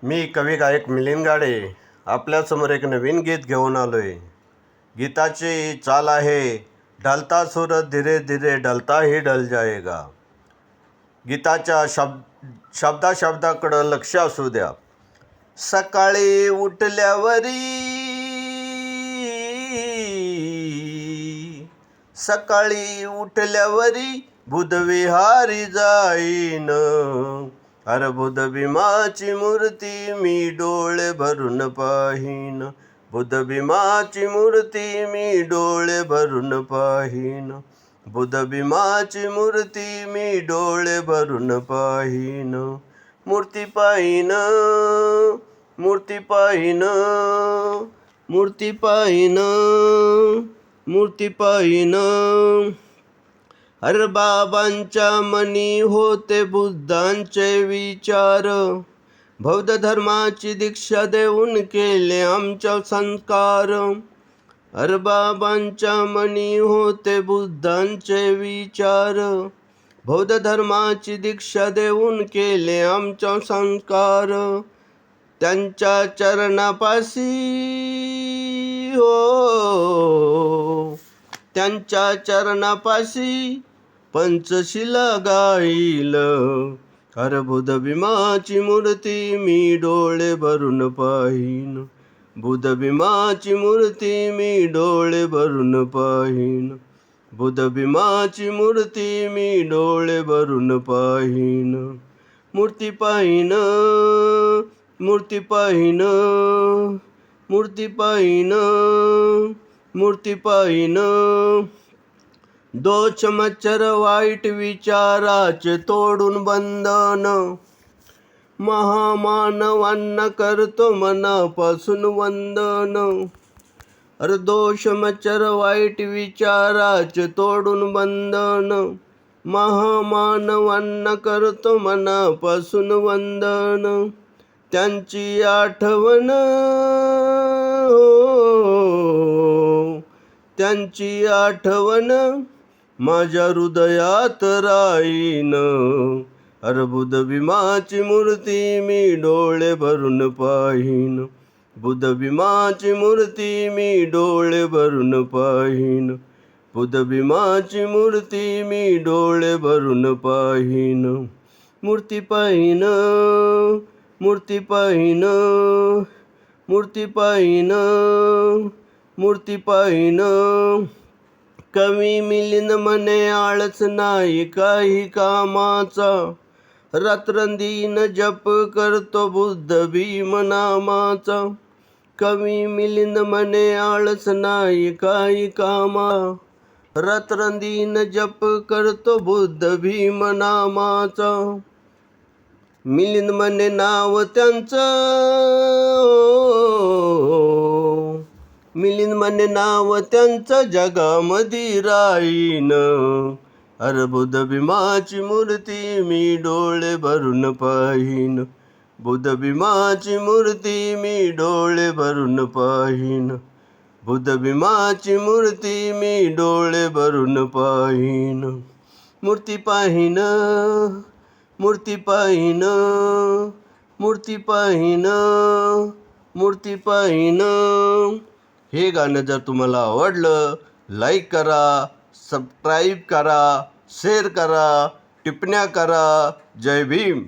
मी कवी गायक मिलिंद गाडे आपल्यासमोर एक नवीन गीत घेऊन आलोय। गीताची चाल आहे, ढलता सूरज धीरे धीरे ढलता ही ढल जाएगा। गीताच्या शब्दाकडं लक्ष असू द्या। सकाळी उठल्यावरी बुधविहारी जाईन, अरे बुध भीमाची मूर्ती मी डोळे भरून पाहीन, बुध भीमाची मूर्ती मी डोळे भरून पाहीन, बुध भीमाची मूर्ती मी डोळे भरून पाहीन। मूर्ती पाहीन, मूर्ती पाहीन, मूर्ती पाहीन, मूर्ती पाहीन। अरे बाबांच्या मनी होते बुद्धांचे विचार, बौद्ध धर्माची दीक्षा देऊन केले आमच्या संस्कार। अरे बाबांच्या मनी होते बुद्धांचे विचार, बौद्ध धर्माची दीक्षा देऊन केले आमच्या संस्कार। त्यांच्या चरणापाशी हो, त्यांच्या चरणापाशी पंचशिला गाईल, अरे बुध भीमाची मूर्ती मी डोळे भरून पाहीन, बुध भीमाची मूर्ती मी डोळे भरून पाहीन, बुध भीमाची मूर्ती मी डोळे भरून पाहीन। मूर्ती पाहीन, मूर्ती पाहीन, मूर्ती पाहीन, मूर्ती पाहीन। दोष मच्छर वाईट विचाराचे तोडून बंधन, महामानवांना करतो मनापासून वंदन। अरे दोष मच्छर वाईट विचाराचे तोडून बंधन, महामानवांना करतो मनापासून वंदन। त्यांची आठवण हो, त्यांची आठवण माझ्या हृदयात राहीन, अरे बुध भीमाची मूर्ती मी डोळे भरून पाहीन, बुध भीमाची मूर्ती मी डोळे भरून पाहीन, बुध भीमाची मूर्ती मी डोळे भरून पाहीन। मूर्ती पाहीन, मूर्ती पाहीन, मूर्ती पाहीन, मूर्ती पाहीन। कवी मिलिंद म्हणे आळस नाही काही कामाचा, रात्रंदिन जप करतो बुद्ध भीम नामाचा। कवी मिलिंद म्हणे आळस नाही काही कामा, रात्रंदिन जप करतो बुद्ध भीम नामाचा। मिलिंद म्हणे नाव त्यांचं, मिलिंद म्हणे नाव त्यांचं जगामध्ये राहीन, अरे बुध भीमाची मूर्ती मी डोळे भरून पाहीन, बुध भीमाची मूर्ती मी डोळे भरून पाहीन, बुध भीमाची मूर्ती मी डोळे भरून पाहीन। मूर्ती पाहीन, मूर्ती पाहीन, मूर्ती पाहीन, मूर्ती पाहीन। हे गाणं जर तुम्हाला आवडलं, लाईक करा, सबस्क्राईब करा, शेअर करा, टिप्पण्या करा। जय भीम।